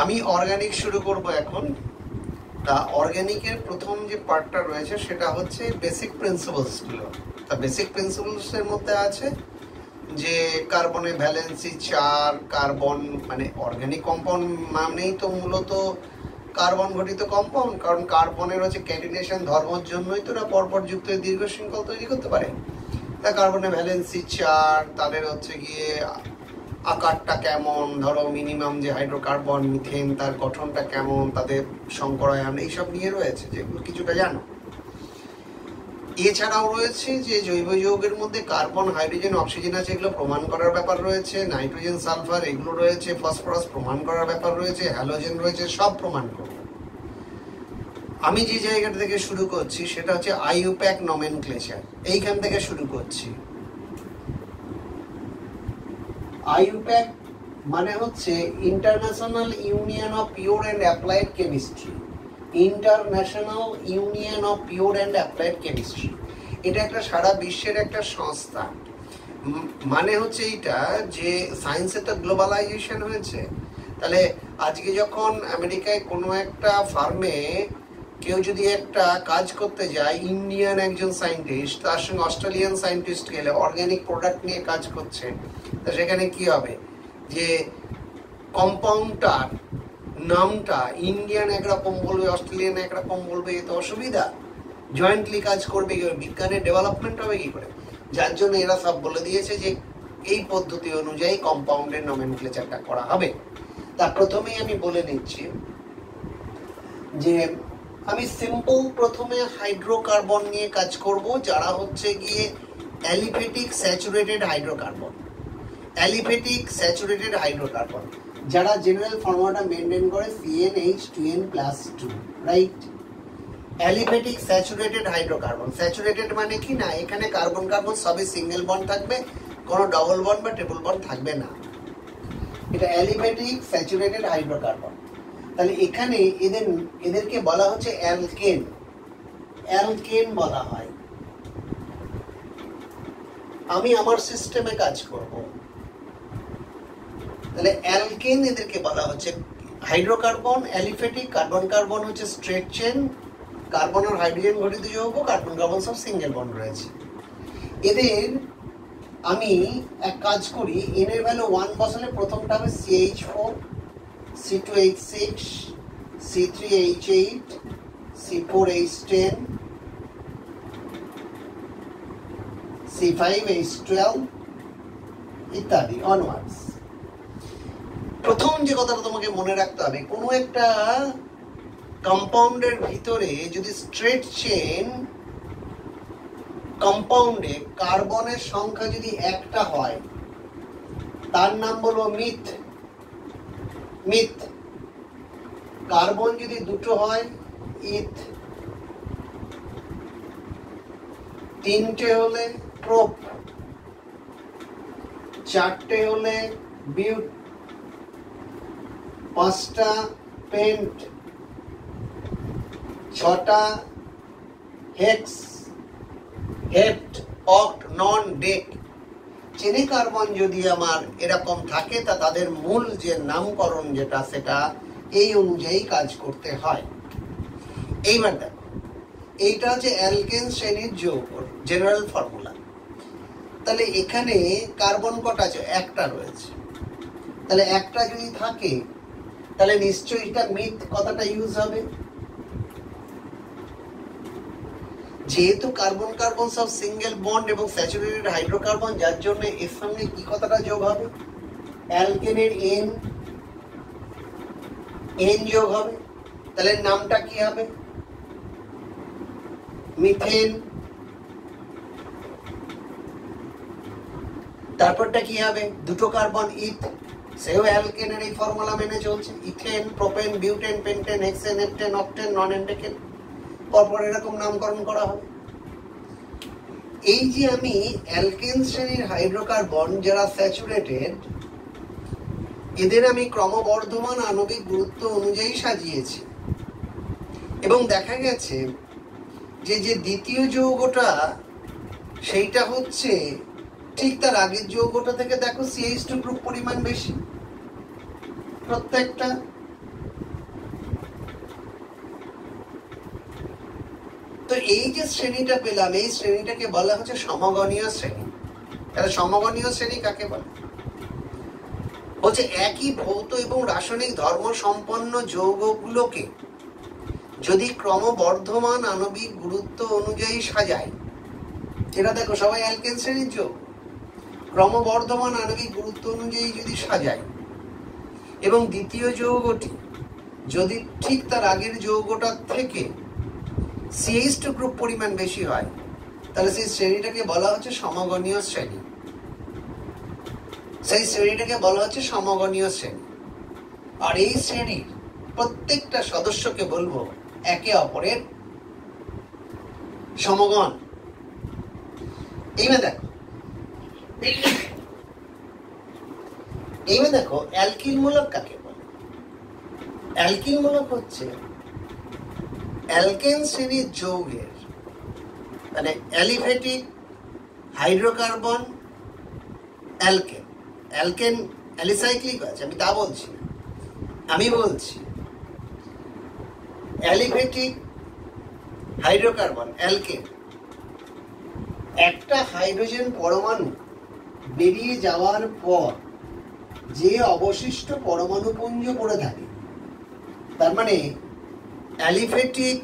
আমি অর্গানিক শুরু করব এখন। তা অর্গানিকের প্রথম যে পার্টটা রয়েছে সেটা হচ্ছে বেসিক প্রিন্সিপালসগুলো। তা বেসিক প্রিন্সিপালসের মধ্যে আছে যে কার্বনের ভ্যালেন্সি 4, কার্বন মানে অর্গানিক কম্পাউন্ড মানেই তো মূলত কার্বন ঘটিত কম্পাউন্ড, কারণ কার্বনের হচ্ছে ক্যাটিনেশন ধর্মের জন্যই তো ওরা পরপর যুক্ত হয়ে দীর্ঘ শৃঙ্খল তৈরি করতে পারে। তা কার্বনের ভ্যালেন্সি 4, তাদের হচ্ছে গিয়ে আকারটা কেমন, ধরো মিনিমাম যে হাইড্রোকার্বন মিথেন তার গঠনটা কেমন, তাদের সংকরায়ন এইসব নিয়ে রয়েছে, যেগুলো কিছুটা জানো। এছাড়াও রয়েছে যে জৈব যৌগের মধ্যে কার্বন, হাইড্রোজেন, অক্সিজেন আছে, এগুলো প্রমাণ করার ব্যাপার রয়েছে। নাইট্রোজেন, সালফার এগুলো রয়েছে। ফসফরাস প্রমাণ করার ব্যাপার রয়েছে। হ্যালোজেন রয়েছে, সব প্রমাণ করব। আমি যে জায়গাটা থেকে শুরু করছি সেটা হচ্ছে আইইউপ্যাক নমেনক্লেচার, এইখান থেকে শুরু করছি। আইইউপ্যাক মানে হচ্ছে international union of pure and applied chemistry. International union of pure and applied chemistry, এটা একটা সারা বিশ্বের একটা সংস্থা। মানে হচ্ছে এইটা যে সায়েন্সে তো গ্লোবালাইজেশন হয়েছে, তাহলে আজকে যখন আমেরিকায় কোনো একটা ফার্মে কেউ যদি একটা কাজ করতে যায়, ইন্ডিয়ান একজন সায়েন্টিস্ট তার সঙ্গে অস্ট্রেলিয়ান সায়েন্টিস্ট গেলে অর্গ্যানিক প্রোডাক্ট নিয়ে কাজ করছে, তা সেখানে কি হবে যে কম্পাউন্ডটার নামটা ইন্ডিয়ান একরকম বলবে, অস্ট্রেলিয়ান একরকম বলবে, এ তো অসুবিধা। জয়েন্টলি কাজ করবে কি, বিজ্ঞানের ডেভেলপমেন্ট হবে কি করে? যার জন্য এরা সব বলে দিয়েছে যে এই পদ্ধতি অনুযায়ী কম্পাউন্ডের নমেনক্লেচারটা করা হবে। তা প্রথমেই আমি বলে নিচ্ছি যে আমি সিম্পল প্রথমে হাইড্রোকার্বন নিয়ে কাজ করব, যারা হচ্ছে গিয়ে aliphatic saturated hydrocarbon. Aliphatic saturated hydrocarbon যারা জেনারেল ফর্মুলাটা মেনটেন করে CnH2n+2, right? Aliphatic saturated hydrocarbon. Saturated মানে কি না, এখানে কার্বন কার্বন সবই সিঙ্গেল বন্ড থাকবে, কোনো ডবল বন্ড বা ট্রিপল বন্ড থাকবে না। এটা অ্যালিফেটিক স্যাচুরেটেড হাইড্রোকার্বন। তাহলে এখানে এদেরকে বলা হচ্ছে অ্যালকেন। অ্যালকেন বলা হয়। আমি আমার সিস্টেমে কাজ করব, তাহলে অ্যালকেন এদেরকে বলা হচ্ছে। হাইড্রোকার্বন অ্যালিফেটিক, কার্বন কার্বন হচ্ছে স্ট্রেট চেন, কার্বন আর হাইড্রোজেন ঘটিত যৌগ, কার্বন কার্বন সব সিঙ্গেল বন্ড রয়েছে। এদের আমি এক কাজ করি, এন এর ভ্যালু 1 বসালে প্রথমটা হবে CH4, C2H6, C3H8, C4H10, C5H12 ইত্যাদি অনওয়ার্ডস। প্রথম যে কথাটা তোমাকে মনে রাখতে হবে, কোনো একটা কম্পাউন্ডের ভিতরে যদি স্ট্রেট চেন কম্পাউন্ডে কার্বনের সংখ্যা যদি একটা হয় তার নাম বলবো মিথ। মিথ। কার্বন যদি দুটো হয় ইথ, তিনটে হলে প্রোপ, চারটে হলে বিউট, পাঁচটা পেন্ট, ছটা হেক্স, হেপ্ট, অক্ট, নন, ডেক। চেনে কার্বন যদি আমার এরকম থাকে তা তাদের মূল যে নামকরণ যেটা সেটা এই অনুযায়ী কাজ করতে হয়। এইবার দেখো, এইটা হচ্ছে অ্যালকেন শ্রেণীর যৌগ, জেনারেল ফর্মুলা। তাহলে এখানে কার্বন কটা আছে? একটা রয়েছে। তাহলে একটা যদি থাকে তাহলে নিশ্চয়ই এটা মিথ কথাটা ইউজ হবে। যেহেতু কার্বন কার্বন সব সিঙ্গেল বন্ড এবং স্যাচুরেটেড হাইড্রোকার্বন, যার জন্য এর সঙ্গে কি কথাটা যোগ হবে? অ্যালকেনের এন যোগ হবে। তাহলে নামটা কি হবে? মিথেন। তারপরটা কি হবে? দুটো কার্বন ইথ, সেও অ্যালকেনের এই ফর্মুলা মেনে চলছে। Ethane, propane, butane, pentane, hexane, heptane, octane, nonane undecane, পরপর এরকম নামকরণ করা হবে। এই যে আমি অ্যালকেন শ্রেণীর হাইড্রোকার্বন যারা স্যাচুরেটেড, এদের আমি ক্রমবর্ধমান আণবিক গুরুত্ব অনুযায়ী সাজিয়েছি এবং দেখা গেছে যে যে দ্বিতীয় যৌগটা সেইটা হচ্ছে ঠিক তার আগের যৌগটা থেকে দেখো CH2 গ্রুপ পরিমাণ বেশি প্রত্যেকটা। তো এই যে শ্রেণীটা পেলাম, এই শ্রেণীটাকে বলা হচ্ছে সমগণীয় শ্রেণী। তাহলে সমগণীয় শ্রেণী কাকে বলে? হচ্ছে একই ভৌত এবং রাসায়নিক ধর্ম সম্পন্ন যৌগগুলোকে যদি ক্রমবর্ধমান আণবিক গুরুত্ব অনুযায়ী সাজায়, এটা দেখো সবাই অ্যালকেন শ্রেণীর যৌগ, ক্রমবর্ধমান আণবিক গুরুত্ব অনুযায়ী যদি সাজায় এবং দ্বিতীয় যৌগটি যদি ঠিক তার আগের যৌগটার থেকে CH2 গ্রুপ পরিমাণ বেশি হয়, তাহলে সেই শ্রেণীটাকে বলা হচ্ছে সমগণীয় শ্রেণী। সেই শ্রেণীটাকে বলা হচ্ছে সমগণীয় শ্রেণী। আর এই শ্রেণীর প্রত্যেকটা সদস্যকে বলবো একে অপরের সমগণ। এইবার দেখো অ্যালকিল মূলক কাকে বলে? অ্যালকিল মূলক হচ্ছে অ্যালকেন শ্রেণীর যৌগের, মানে aliphatic hydrocarbon alkane. Alkane alicyclic আছে, আমি তা বলছি না, আমি বলছি অ্যালিফেটিক হাইড্রোকার্বন অ্যালকেন। একটা হাইড্রোজেন পরমাণু বেরিয়ে যাওয়ার পর যে অবশিষ্ট পরমাণু পুঞ্জ পড়ে থাকে, তার মানে অ্যালিফেটিক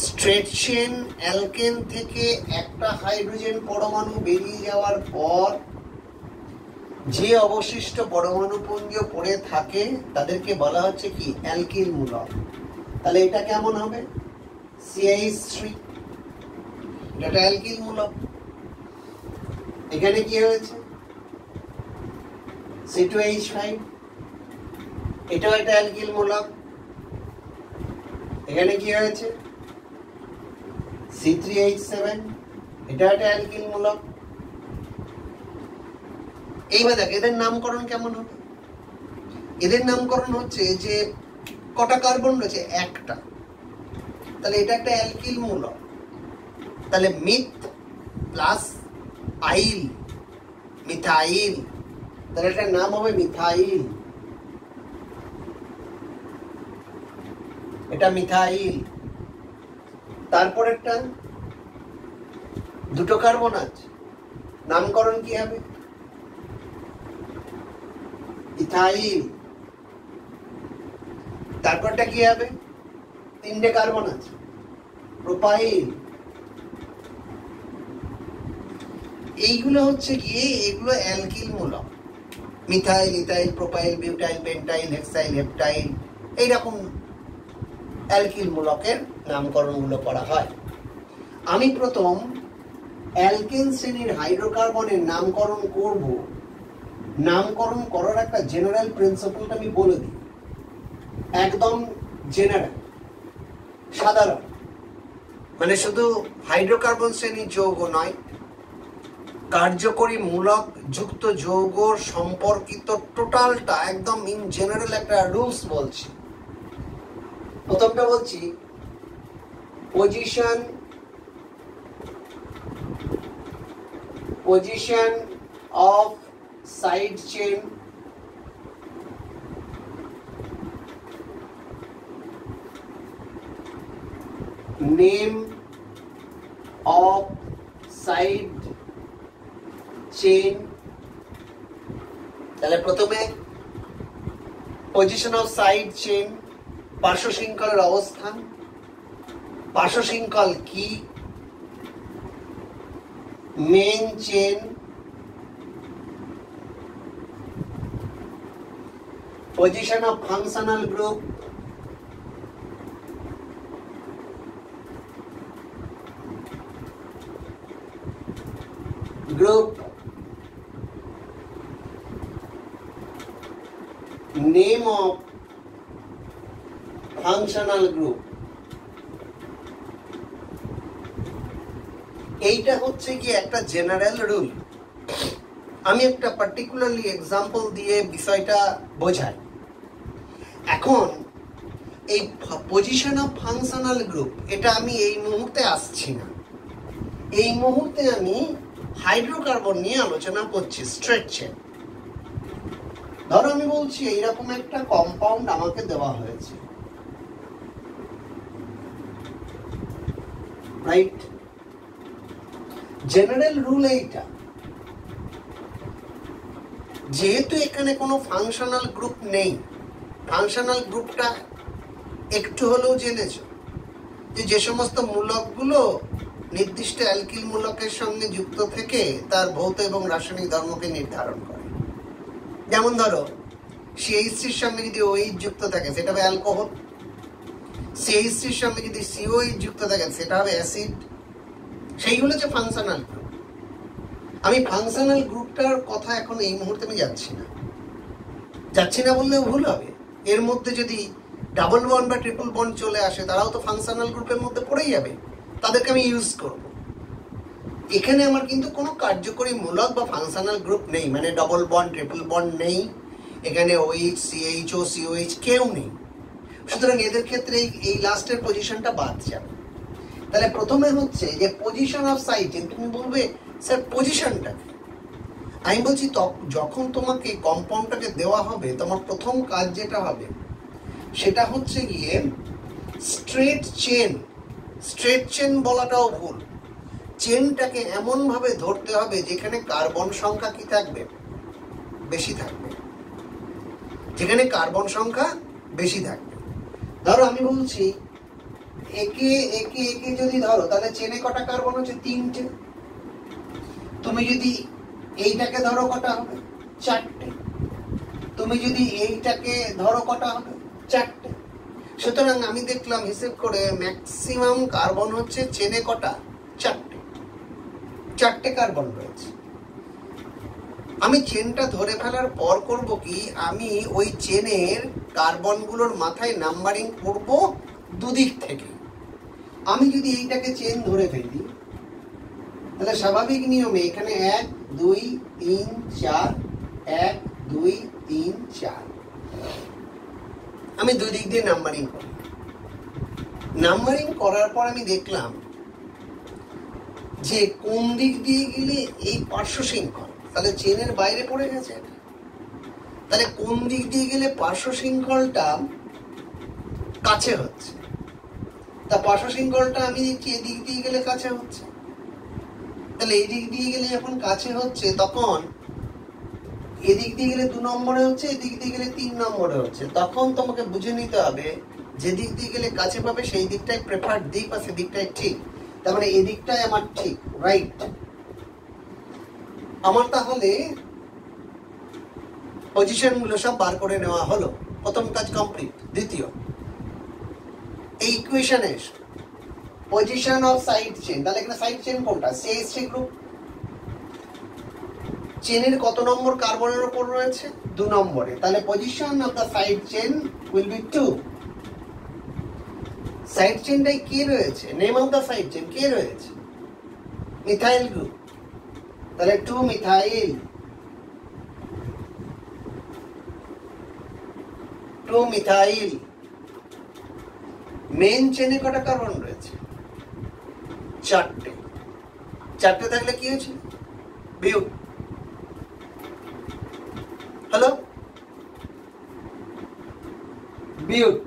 স্ট্রেট চেন অ্যালকেন থেকে একটা হাইড্রোজেন পরমাণু বেরিয়ে যাওয়ার পর যে অবশিষ্ট পরমাণু পুঞ্জ পড়ে থাকে তাদেরকে বলা হচ্ছে কি? অ্যালকিল মূলক। তাহলে এটা কেমন হবে? CH3, এটা অ্যালকিল মূলক। এখানে কি হয়েছে? C2H5, এটাও একটা অ্যালকিল মূলক। এখানে কি হয়েছে? C3H7, এটা একটা অ্যালকিল মূলক। এইবার দেখ এদের নামকরণ কেমন হবে? এদের নামকরণ হচ্ছে যে কটা কার্বন রয়েছে? একটা। তাহলে এটা একটা অ্যালকিল মূলক। তাহলে মিথ প্লাস আইল, মিথাইল, তাহলে এটার নাম হবে মিথাইল। এটা মিথাইল। তারপর একটা দুটো কার্বন আছে, নামকরণ কি হবে? ইথাইল। তারপরটা কি হবে? তিনটে কার্বন আছে, প্রোপাইল। এইগুলো হচ্ছে গিয়ে এগুলো অ্যালকিল মূলক। মিথাইল, ইথাইল, প্রোপাইল, বিউটাইল, পেন্টাইল, হেক্সাইল, হেপটাইল, এইরকম অ্যালকিল মূলকের নামকরণগুলো করা হয়। আমি প্রথম অ্যালকেন শ্রেণীর হাইড্রোকার্বনের নামকরণ করব। নামকরণ করার একটা জেনারেল প্রিন্সিপলটা আমি বলে দিই, একদম জেনারেল, সাধারণ। মানে শুধু হাইড্রোকার্বন শ্রেণীর যৌগ নয়, কার্যকরী মূলক যুক্ত যৌগ সম্পর্কিত টোটালটা একদম ইন জেনারেল একটা রুলস বলছি। প্রথমটা বলছি position of side chain, name of side chain. তাহলে প্রথমে পজিশন অফ সাইড চেন, পার্শ্ব শৃঙ্খলের অবস্থান, পার্শ্ব শৃঙ্খল কি, main chain, position of functional group, group, name of functional group. এইটা হচ্ছে কি একটা জেনারেল রুল। আমি একটা পার্টিকুলারলি এক্সাম্পল দিয়ে বিষয়টা বোঝাই। এখন এই পজিশন অফ ফাংশনাল গ্রুপ, এটা আমি এই মুহূর্তে আসছি না। এই মুহূর্তে আমি হাইড্রোকার্বন নিয়ে আলোচনা করছি, স্ট্রেট চেন। ধরো আমি বলছি এইরকম একটা কম্পাউন্ড আমাকে দেওয়া হয়েছে, রাইট? জেনারেল রুল এইটা। যেহেতু এখানে কোনো ফাংশনাল গ্রুপ নেই, ফাংশনাল গ্রুপটা একটু হলেও জেনেছো যে সমস্ত মূলকগুলো নির্দিষ্ট অ্যালকিল মূলকের সঙ্গে যুক্ত থেকে তার ভৌত এবং রাসায়নিক ধর্মকে নির্ধারণ করে। যেমন ধরো CH3-র সঙ্গে যদি OH যুক্ত থাকে সেটা হবে অ্যালকোহল, CH3-র সঙ্গে যদি COH যুক্ত থাকে সেটা হবে অ্যাসিড। সেইগুলো হচ্ছে ফাংশনাল গ্রুপ। আমি ফাংশনাল গ্রুপটার কথা এখন এই মুহূর্তে আমি যাচ্ছি না বললেও ভুল হবে। এর মধ্যে যদি ডাবল বন্ড বা ট্রিপল বন্ড চলে আসে তারাও তো ফাংশনাল গ্রুপের মধ্যে পড়েই যাবে, তাদেরকে আমি ইউজ করব। এখানে আমার কিন্তু কোনো কার্যকরী মূলক বা ফাংশনাল গ্রুপ নেই, মানে ডবল বন্ড ট্রিপল বন্ড নেই, এখানে OH CHO COH কেউ নেই। সুতরাং এদের ক্ষেত্রে এই লাস্টের পজিশনটা বাদ যাবে। তাহলে প্রথমে হচ্ছে যে পজিশন অফ সাইড চেন। তুমি বলবে স্যার পজিশনটা, আমি বলছি যখন তোমাকে কম্পাউন্ডটাকে দেওয়া হবে তোমার প্রথম কাজ যেটা হবে সেটা হচ্ছে গিয়ে স্ট্রেট চেন বলাটাও ভুল। চেনটাকে এমনভাবে ধরতে হবে যেখানে কার্বন সংখ্যা কি থাকবে, বেশি থাকবে, যেখানে কার্বন সংখ্যা বেশি থাকবে। ধরো আমি বলছি একে একে একে যদি ধরো তাহলে চেনে কটা কার্বন হচ্ছে 3টে। তুমি যদি এইটাকে ধরো কটা হবে, 4টে। তুমি যদি এইটাকে ধরো কটা হবে, 4টে। সুতরাং আমি দেখলাম হিসেব করে ম্যাক্সিমাম কার্বন হচ্ছে চেনে কটা, 4টে কার্বন রয়েছে। আমি চেনটা ধরে ফেলার পর করব কি, আমি ওই চেনের কার্বনগুলোর মাথায় নাম্বারিং করব দুদিক থেকে। আমি যদি এইটাকে চেন ধরে ফেলি তাহলে স্বাভাবিক নিয়মে এখানে 1 2 3 4 1 2 3 4 আমি দুই দিক দিয়ে নাম্বারিং করি। নাম্বারিং করার পর আমি দেখলাম যে কোন দিক দিয়ে গেলে এই পার্শ্ব শৃঙ্খল, তাহলে চেনের বাইরে পড়ে গেছে। তাহলে কোন দিক দিয়ে গেলে পার্শ্ব শৃঙ্খলটা কাছে হচ্ছে, তা পার্শ্ব শৃঙ্খলটা আমি দেখছি এদিক দিয়ে গেলে কাছে হচ্ছে। তাহলে এদিক দিয়ে গেলে যখন কাছে হচ্ছে তখন এদিক দিয়ে গেলে 2 নম্বরে হচ্ছে, এদিক দিয়ে গেলে 3 নম্বরে হচ্ছে। তখন তোমাকে বুঝে নিতে হবে যে দিক দিয়ে গেলে কাছে পাবে সেই দিকটাই প্রেফার্ড দিক বা সেদিকটাই ঠিক। তার মানে এদিকটাই আমার ঠিক, রাইট। আমার তাহলে পজিশনগুলো সব বার করে নেওয়া হলো, প্রথম কাজ কমপ্লিট। দ্বিতীয়, এই ইকুয়েশনে পজিশন অফ সাইড চেন, তাহলে এখানে সাইড চেন কোনটা, CH3 গ্রুপ। চেনের কত নম্বর কার্বনের উপর রয়েছে, 2 নম্বরে। তাহলে position of the side chain will be 2। Side চেনটাই কে রয়েছে, name of the side chain কে রয়েছে, মিথাইল গ্রুপ। তাহলে 2 মিথাইল, 2 মিথাইল। মেন চেনে কটা কার্বন রয়েছে, 4টে। 4টে থাকলে কি হয়েছে, বিউট। হ্যালো, বিউট।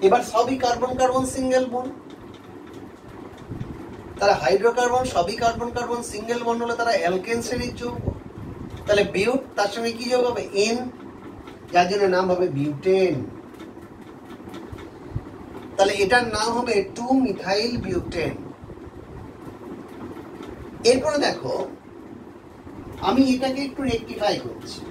এবার সবই কার্বন কার্বন সিঙ্গেল বন্ড। তারা হাইড্রোকার্বন সবই কার্বন কার্বন সিঙ্গেল বন্ড হলে তারা অ্যালকেন শ্রেণীর যৌগ। তাহলে বিউট, তার সঙ্গে কি যোগ হবে, N, যার জন্য নাম হবে বিউটেন। তাহলে এটার নাম হবে 2 মিথাইল বিউটেন। এরপরে দেখো আমি এটাকে একটু রেকটিফাই করছি।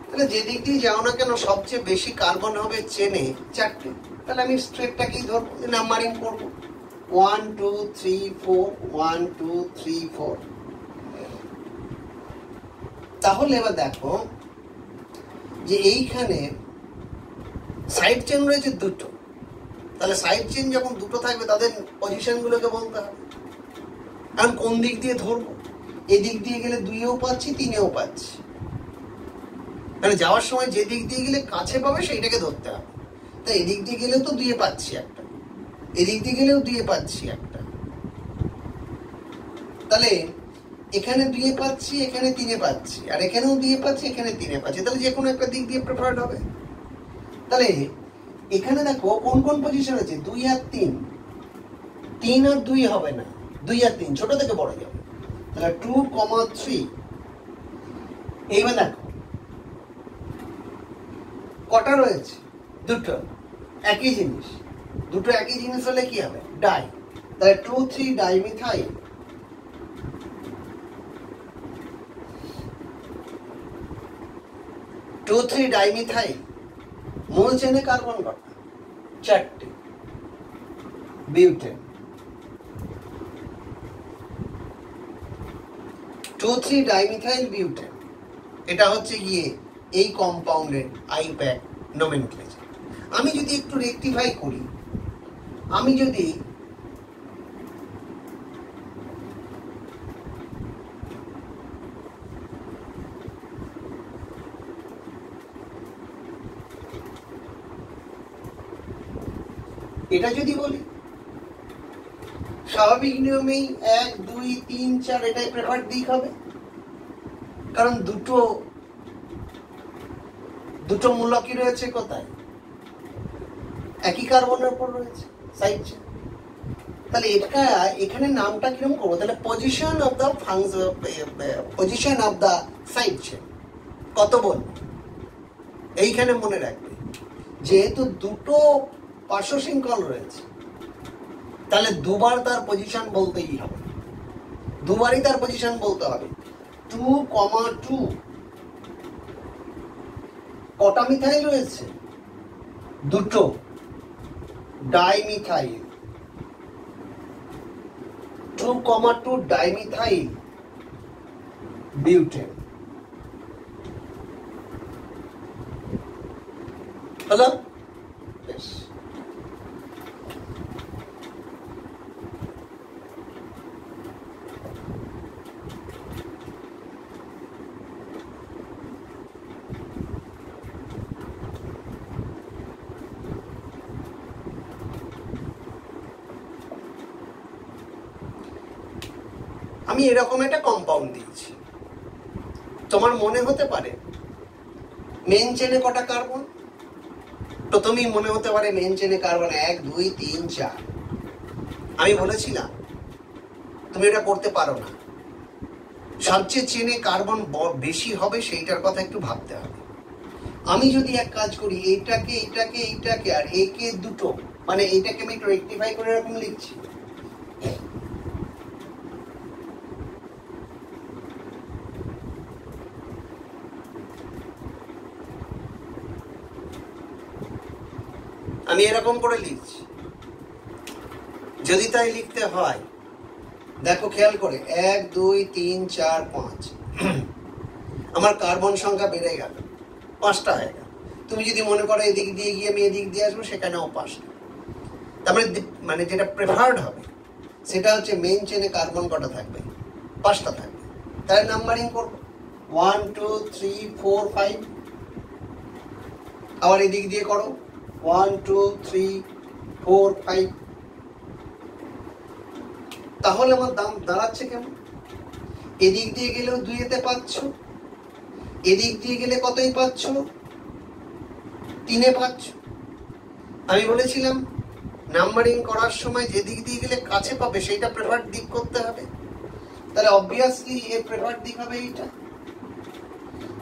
তাহলে যে দিক দিয়ে যাও না কেন সবচেয়ে বেশি কার্বন হবে চেনে 4টে। তাহলে আমি স্ট্রেটটাকেই ধরবো, নাম্বারিং করবো 1 2 3 4 1 2 3 4। তাহলে এবার দেখো যে এইখানে সাইড চেন রয়েছে 2টো। তাহলে সাইড চেন যখন 2টো থাকবে তাদের পজিশনগুলোকে বলতে হবে। এখন কোন দিক দিয়ে ধরবো, এদিক দিয়ে গেলে 2এও পাচ্ছি 3এও পাচ্ছি। মানে যাওয়ার সময় যে দিক দিয়ে গেলে কাছে পাবে সেইটাকে ধরতে হবে। তাই এদিক দিয়ে গেলেও তো 2এ পাচ্ছি একটা, এদিক দিয়ে গেলেও দুয়ে পাচ্ছি একটা, তাহলে এখানে দুয়ে পাচ্ছি, এখানে তিনে পাচ্ছি, আর এখানেও দুয়ে পাচ্ছি, এখানে তিনে পাচ্ছি, তাহলে যে কোনো একটা দিক দিয়ে প্রেফার্ড হবে। তাহলে এখানে দেখো কোন কোন পজিশন আছে, 2 আর 3, 3 আর 2 হবে না, 2 আর 3 ছোট থেকে বড় যাবে, তাহলে 2, 3। এইবার দেখো কটা রয়েছে, দুটো, একই জিনিস, দুটো একই জিনিস হলে কি হবে, ডাই, তাহলে 2, 3 ডাইমিথাইল, 2, 3 ডাইমিথাইল। মূল চেনে কার্বন কটা, 4টে, বিউটেন। 2, 3 ডাইমিথাইল বিউটেন, এটা হচ্ছে গিয়ে এই কম্পাউন্ডের আইপ্যাক নোমেনক্লেচার। আমি যদি একটু রেকটিফাই করি, আমি যদি এটা যদি বলি, স্বাভাবিক নিয়মেই 1, 2, 3, 4 এটাই প্রেফার্ড দিক হবে, কারণ দুটো মূলকই রয়েছে কোথায়, একই কার্বনের উপর রয়েছে, সাইড চেন। তাহলে এটা এখানে নামটা কিরকম করবো, তাহলে position of the side chain কত বলবো, এইখানে মনে রাখবে যেহেতু দুটো পার্শ্ব শৃঙ্খল রয়েছে, তাহলে দুবার তার পজিশন বলতেই হবে, দুবারই তার পজিশন বলতে হবে। 2, 2 কটা মিথাইল রয়েছে, দুটো, ডাইমিথাইল, 2, 2 ডাইমিথাইল বিউটেন। হলো? বেশ। আমি এরকম একটা কম্পাউন্ড দিয়েছি, তোমার মনে হতে পারে মেন চেনে কটা কার্বন, প্রথমেই মনে হতে পারে মেন চেনে কার্বন 1, 2, 3, 4। আমি বলেছিলাম তুমি এটা করতে পারো না, সবচেয়ে চেনে কার্বন বেশি হবে সেইটার কথা একটু ভাবতে হবে। আমি যদি এক কাজ করি, এইটাকে আর একে দুটো, মানে এইটাকে আমি একটু রেকটিফাই করে এরকম লিখছি, আমি এরকম করে লিখছি। যদি তাই লিখতে হয়, দেখো খেয়াল করে 1, 2, 3, 4, 5 আমার কার্বন সংখ্যা বেড়ে গেল, 5টা হয়ে গেল। তুমি যদি মনে করো এদিক দিয়ে গিয়ে আমি এদিক দিয়ে আসবো, সেখানেও 5টা। তারপরে মানে যেটা প্রেফার্ড হবে সেটা হচ্ছে মেইন চেনে কার্বন কটা থাকবে, 5টা থাকবে। তাহলে নাম্বারিং করবো 1, 2, 3, 4, 5। আবার এদিক দিয়ে করো 1, 2, 3, 4, 5। তাহলে আমার দাম দাঁড়াচ্ছে কেমন, এদিক দিয়ে গেলেও 2-তে পাচ্ছ, এদিক দিয়ে গেলে কতই পাচ্ছ, 3-এ পাচ্ছ। আমি বলেছিলাম নাম্বারিং করার সময় যে দিক দিয়ে গেলে কাছে পাবে সেইটা প্রেফার্ড দিক করতে হবে, তাহলে অবভিয়াসলি এর প্রেফার্ড দিক হবে এইটা।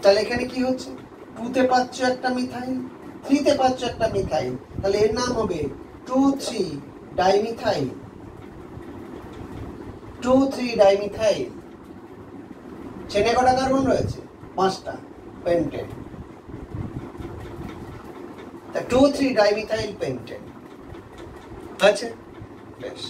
তাহলে এখানে কি হচ্ছে, 2-তে পাচ্ছ একটা মিথাইল, 3-তে পাচ্ছ একটা মিথাইল, তাহলে এর নাম হবে 2, 3 ডাইমিথাইল, 2, 3 ডাইমিথাইল। চেনে কটা কার্বন রয়েছে, 5টা, পেন্টেন। 2, 3 ডাইমিথাইল পেন্টেন আছে, বেশ।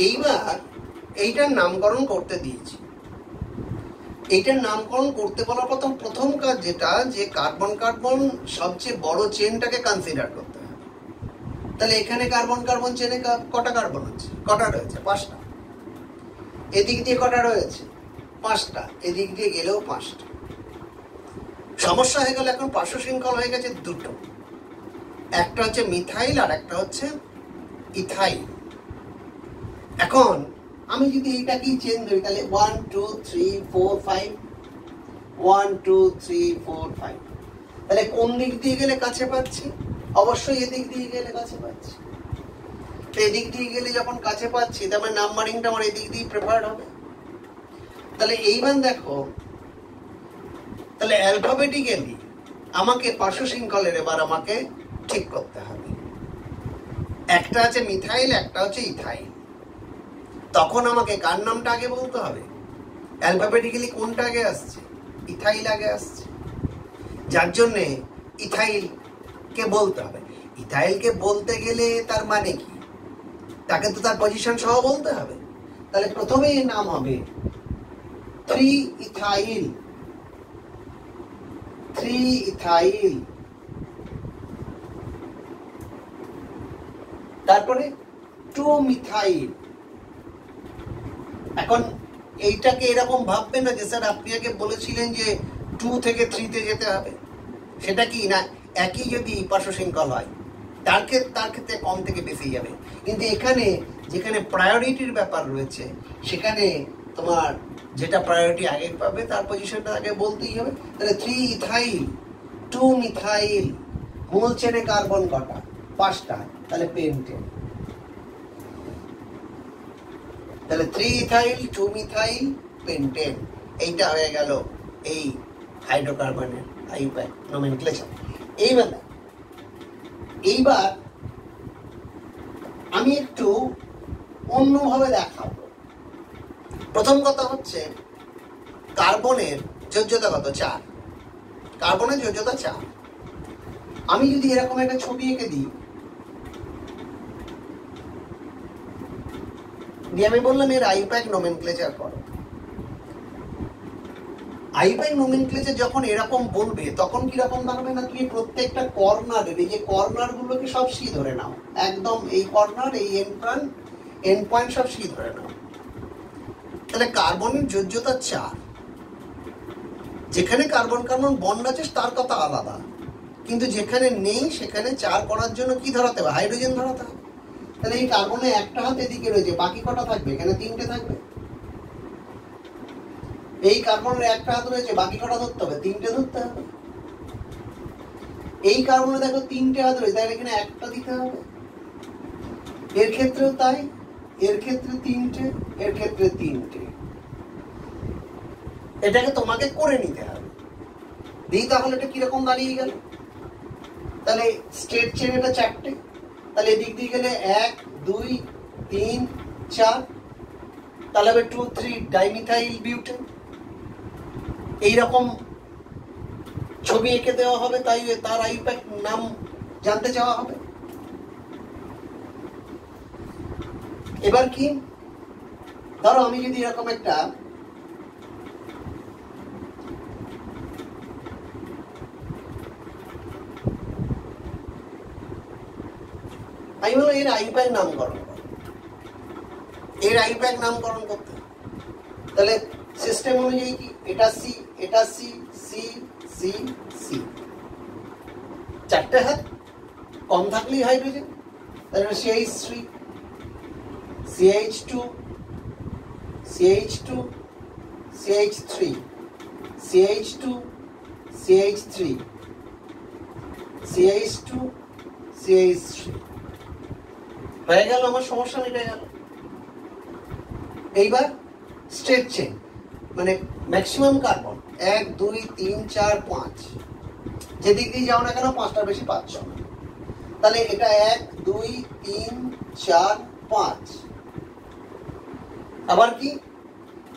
এইবার এইটার নামকরণ করতে দিয়েছি। এইটার নামকরণ করতে বলার প্রথম কাজ যেটা, যে কার্বন কার্বন সবচেয়ে বড় চেনটাকে কনসিডার করতে হবে। তাহলে এখানে কার্বন কার্বন চেনে কটা কার্বন আছে? কটা রয়েছে? 5টা। এদিক দিয়ে কটা রয়েছে? 5টা। এদিক দিয়ে গেলেও 5টা। সমস্যা হয়ে গেল, এখন পার্শ্ব শৃঙ্খল হয়ে গেছে দুটো, একটা হচ্ছে মিথাইল আর একটা হচ্ছে ইথাইল। এখন আমি যদি এইটাকেই চেন ধরি, তাহলে 1 2 3 4 5, 1 2 3 4 5, তাহলে কোন দিক দিয়ে গেলে কাছে পাচ্ছি? অবশ্যই এদিক দিয়ে গেলে কাছে পাচ্ছি। তো এদিক দিয়ে গেলে যখন কাছে পাচ্ছি, তার মানে নাম্বারিংটা আমার এদিক দিয়ে প্রেফার্ড হবে। তাহলে এইবার দেখো, তাহলে অ্যালফাবেটিক্যালি আমাকে পার্শ্ব শৃঙ্খলের এবার আমাকে ঠিক করতে হবে। একটা আছে মিথাইল, একটা হচ্ছে ইথাইল। তখন আমাকে কার নামটা আগে বলতে হবে? অ্যালফাবেটিক্যালি কোনটা আগে আসছে? ইথাইল আগে আসছে, যার জন্যে ইথাইলকে বলতে হবে। ইথাইলকে বলতে গেলে তার মানে কি? তাকে তো তার পজিশন সহ বলতে হবে। তাহলে প্রথমেই নাম হবে 3 ইথাইল, 3 ইথাইল। তারপরে 2 মিথাইল। এখন এইটাকে এরকম ভাববে না যে স্যার আপনি আগে বলেছিলেন যে 2 থেকে 3 তে যেতে হবে। সেটা কি না, একই যদি পার্শ্ব শৃঙ্খল হয় তার ক্ষেত্রে কম থেকে বেশি যাবে। কিন্তু এখানে যেখানে প্রায়োরিটির ব্যাপার রয়েছে, সেখানে তোমার যেটা প্রায়োরিটি আগে পাবে তার পজিশনটা আগে বলতেই হবে। তাহলে 3 ইথাইল 2 মিথাইল। মূল চেনে কার্বন কটা? 5টা। তাহলে পেন্টেন। তাহলে 3 ইথাইল 2 মিথাইল পেন্টেন। এইটা হয়ে গেল এই হাইড্রোকার্বনের আইউপ্যাক নমেনক্লেচার। এইবার আমি একটু অন্যভাবে দেখাবো। প্রথম কথা হচ্ছে কার্বনের যোজ্যতা কত? 4। কার্বনের যোজ্যতা 4। আমি যদি এরকম একটা ছবি এঁকে দিই, দিয়ে আমি বললাম এর আইউপ্যাক নোমেনক্লেচার করো। আইউপ্যাক নোমেনক্লেচার যখন এরকম বলবে তখন কিরকম দাঁড়াবে না, তুমি প্রত্যেকটা কর্নারের এই যে কর্নার গুলোকে সব সি ধরে নাও, একদম এই কর্নার, এই এন্ড পয়েন্ট সব সি ধরে নাও। তাহলে কার্বনের যোজ্যতা 4। যেখানে কার্বন কার্বন বন্ড আছে তার কথা আলাদা, কিন্তু যেখানে নেই সেখানে 4 করার জন্য কি ধরাতে হবে? হাইড্রোজেন ধরাতে হবে। তাহলে এই কার্বনে একটা হাত এদিকে রয়েছে, বাকি কটা থাকবে? এখানে 3টে থাকবে। এই কার্বনের একটা হাত রয়েছে, বাকি কটা ধরতে হবে? 3টে ধরতে হবে। এই কার্বনে দেখো 3টে হাত রয়েছে, তাহলে এখানে একটা দিতে হবে। এর ক্ষেত্রেও তাই, এর ক্ষেত্রে 3টে, এর ক্ষেত্রে 3টে। এটাকে তোমাকে করে নিতে হবে। দিই তাহলে এটা কিরকম দাঁড়িয়ে গেল? তাহলে স্ট্রেট চেন এটা 4টে। তাহলে এদিক দিয়ে গেলে 1 2 3 4। তাহলে হবে 2 3 ডাইমিথাইল বিউটেন। এইরকম ছবি এঁকে দেওয়া হবে, তাই তার আইউপ্যাক নাম জানতে চাওয়া হবে। এবার কি, ধরো আমি যদি এরকম একটা আমি বলবো এর আইউপ্যাক নামকরণ করো। এর আইউপ্যাক নামকরণ করতে তাহলে সিস্টেম অনুযায়ী কি, এটা সি, এটা সি, সি সি সি। 4টে হাত, কম থাকলেই হাইড্রোজেন। তাহলে CH3 CH2 CH2 CH3 CH2 CH3 CH2 CH3 হয়ে গেল, আমার সমস্যা মিটে গেল। এইবার স্ট্রেট চেন মানে ম্যাক্সিমাম কার্বন 1 2 3 4 5, যেদিক দিয়ে যাও না কেন 5টার বেশি পাচ্ছ না। তাহলে এটা 1 2 3 4 5। আবার কি,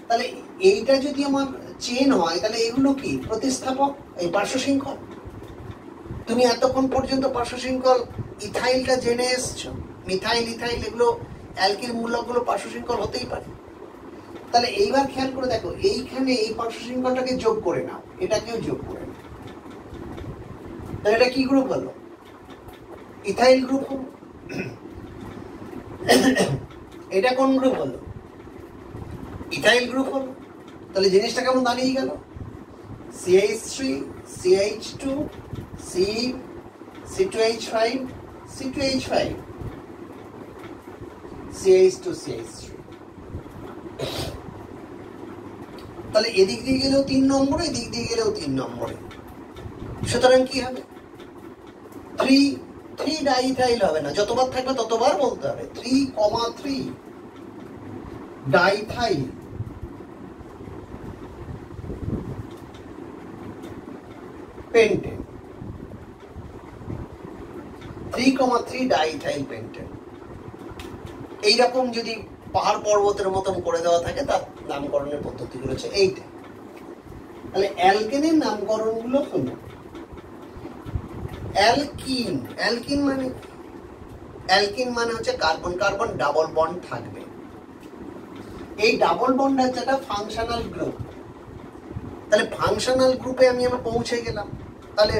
তাহলে এইটা যদি আমার চেন হয় তাহলে এগুলো কি প্রতিস্থাপক, এই পার্শ্ব শৃঙ্খল। তুমি এতক্ষণ পর্যন্ত পার্শ্ব শৃঙ্খল ইথাইলটা জেনে এসছো, মিথাইল ইথাইল এগুলো অ্যালকিল মূলকগুলো পার্শ্ব শৃঙ্খল হতেই পারে। তাহলে এইবার খেয়াল করে দেখো, এইখানে এই পার্শ্ব শৃঙ্খলটাকে যোগ করে নাও, এটাকেও যোগ করে নাও, তাহলে এটা কি গ্রুপ হলো? ইথাইল গ্রুপ হলো। এটা কোন গ্রুপ হলো? ইথাইল গ্রুপ হলো। তাহলে জিনিসটা কেমন দাঁড়িয়ে গেল? CH3 CH2 C2H5 C2H5 CH2 CH3। তাহলে এদিক দিয়ে গেলেও 3 নম্বরে, এদিক দিয়ে গেলেও 3 নম্বরে। সুতরাং কি হবে? 3 ডাইথাইল হবে না, যতবার থাকবে ততবার বলতে হবে 3,3 ডাইথাইল পেন্টেন, 3,3 ডাইথাইল পেন্টেন। এইরকম যদি পাহাড় পর্বতের মতন করে দেওয়া থাকে, তার নামকরণের পদ্ধতিগুলো হচ্ছে এইটা। তাহলে অ্যালকেনের নামকরণগুলো হলো অ্যালকিন। অ্যালকিন মানে, অ্যালকিন মানে হচ্ছে কার্বন কার্বন ডাবল বন্ড থাকবে। এই ডাবল বন্ড হচ্ছে একটা ফাংশনাল গ্রুপ। তাহলে ফাংশনাল গ্রুপে আমি আবার পৌঁছে গেলাম। তাহলে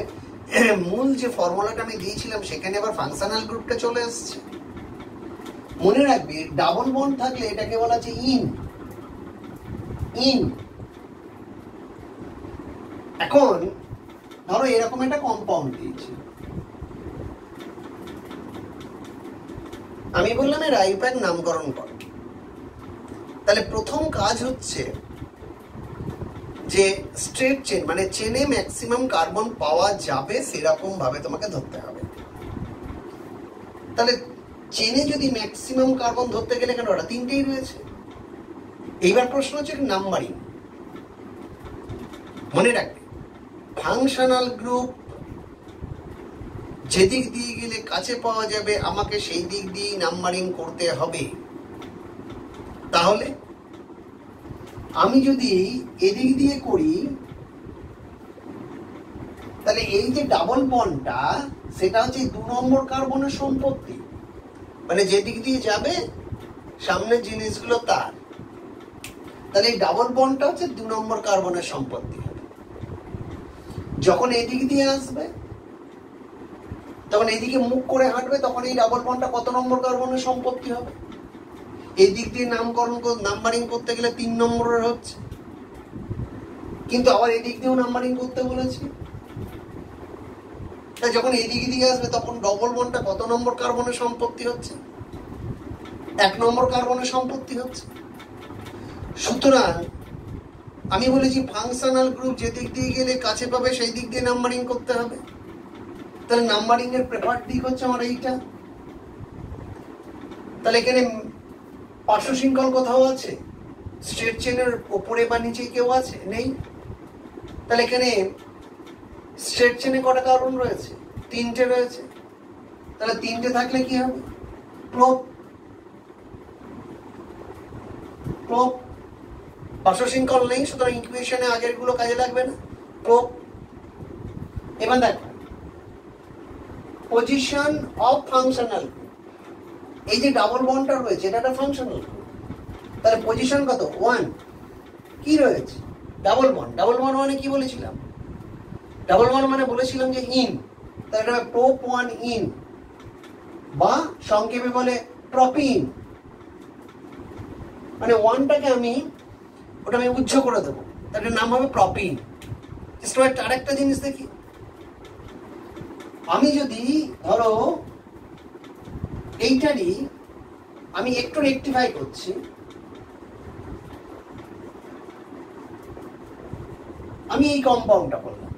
মূল যে ফর্মুলাটা আমি দিয়েছিলাম সেখানে আবার ফাংশনাল গ্রুপটা চলে আসছে। মনে রাখবে, ডাবল বন্ড থাকলে এটাকে বলা হচ্ছে ইন। এখন ধরো এরকম একটা কম্পাউন্ড দিয়েছি, আমি বললাম এর আইপ্যাক নামকরণ করো। তাহলে প্রথম কাজ হচ্ছে যে স্ট্রেট চেন, মানে চেনে ম্যাক্সিমাম কার্বন পাওয়া যাবে সেরকম ভাবে তোমাকে ধরতে হবে। তাহলে চেনে যদি ম্যাক্সিমাম কার্বন ধরতে গেলে, কেন ওটা 3টেই রয়েছে। এইবার প্রশ্ন হচ্ছে নাম্বারিং। মনে রাখবে, ফাংশনাল গ্রুপ যেদিক দিয়ে গেলে কাছে পাওয়া যাবে আমাকে সেই দিক দিয়ে নাম্বারিং করতে হবে। তাহলে আমি যদি এদিক দিয়ে করি, তাহলে এই যে ডাবল বন্ডটা, সেটা হচ্ছে 2 নম্বর কার্বনের সম্পত্তি। মানে যেদিক দিয়ে যাবে সামনের জিনিসগুলো তার। তাহলে এই ডাবল বন্ডটা হচ্ছে 2 নম্বর কার্বনের সম্পত্তি হবে। যখন এদিক দিয়ে আসবে, তখন এদিকে মুখ করে হাঁটবে, তখন এই ডাবল বন্ডটা কত নম্বর কার্বনের সম্পত্তি হবে? এই দিক দিয়ে নাম্বারিং করতে গেলে 3 নম্বরের হচ্ছে, কিন্তু আবার এদিক দিয়েও নাম্বারিং করতে বলেছি। তাই যখন এদিক দিয়ে আসবে তখন ডবল বন্ডটা কত নম্বর কার্বনের সম্পত্তি হচ্ছে? 1 নম্বর কার্বনের সম্পত্তি হচ্ছে। সুতরাং আমি বলেছি ফাংশনাল গ্রুপ যেদিক দিয়ে গেলে কাছে পাবে সেই দিক দিয়ে নাম্বারিং করতে হবে। তাহলে নাম্বারিং এর প্রেফার্ড দিক হচ্ছে আমার এইটা। তাহলে এখানে পার্শ্ব শৃঙ্খল কোথাও আছে? স্ট্রেট চেনের উপরে বা নিচে কেউ আছে? নেই। তাহলে এখানে স্ট্রেট চেনে কটা কার্বন রয়েছে? 3টে রয়েছে। তাহলে 3টে থাকলে কি হবে? প্রোপ। পার্শ্ব শৃঙ্খল নেই, সুতরাং ইকুয়েশনে আগের গুলো কাজে লাগবে না। প্রোপ। এবার দেখো পজিশন অফ ফাংশনাল, এই যে ডাবল বন্ডটা রয়েছে এটা একটা ফাংশনাল। তাহলে পজিশন কত? 1। কি রয়েছে? Double bond. ডাবল বন্ড মানে কি বলেছিলাম? ডাবল বন্ড মানে বলেছিলাম যে ইন। তাহলে এটা প্রোপ 1 ইন, বা সংক্ষেপে বলে প্রপিন। মানে 1টাকে আমি উজ্জ করে দেবো, তার নাম হবে প্রপিন। আরেকটা জিনিস দেখি, আমি যদি ধরো এইটারই আমি একটু রেকটিফাই করছি, আমি এই কম্পাউন্ডটা করলাম,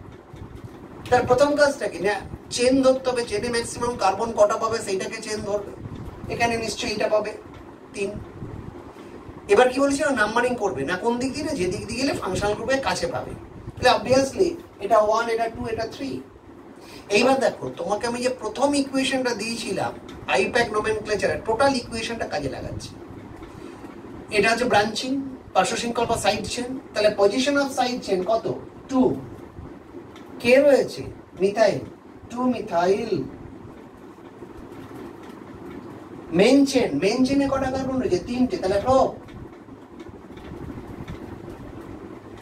তার প্রথম কাজটা কি না? চেন ধরতে হবে। চেনে ম্যাক্সিমাম কার্বন কটা পাবে সেইটাকে চেন ধরবে। এখানে নিশ্চয়ই এটা পাবে 3। এবার কি বলেছিল? নাম্বারিং করবে না কোন দিক দিয়ে? যে দিক দিয়ে গেলে ফাংশনাল গ্রুপের কাছে পাবে। তাহলে অবভিয়াসলি এটা 1, এটা 2, এটা 3। এইবার দেখো, তোমাকে আমি যে প্রথম ইকুয়েশনটা দিয়েছিলাম আইপ্যাক নোমেনক্লেচারের, টোটাল ইকুয়েশনটা কাজে লাগাচ্ছি। এটা হচ্ছে ব্রাঞ্চিং, পার্শ্ব শৃঙ্খল বা সাইড চেন। তাহলে পজিশন অফ সাইড চেন কত? 2। কে রয়েছে? মিথাইল। 2 মিথাইল। মেন চেনে কটা কার্বন রয়েছে? 3টে। তাহলে প্রোপ।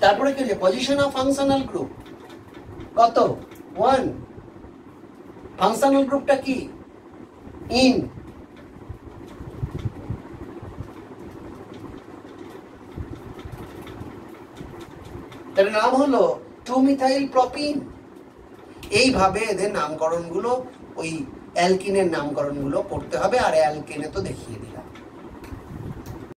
তারপরে কি হচ্ছে পজিশন অফ ফাংশনাল গ্রুপ কত 1 ফাংশনাল গ্রুপটা কি ইন তার নাম হলো 2-মিথাইল প্রোপিন। এইভাবে এদের নামকরণগুলো ওই অ্যালকিনের নামকরণগুলো করতে হবে আর অ্যালকেনে তো দেখিয়ে দিলাম।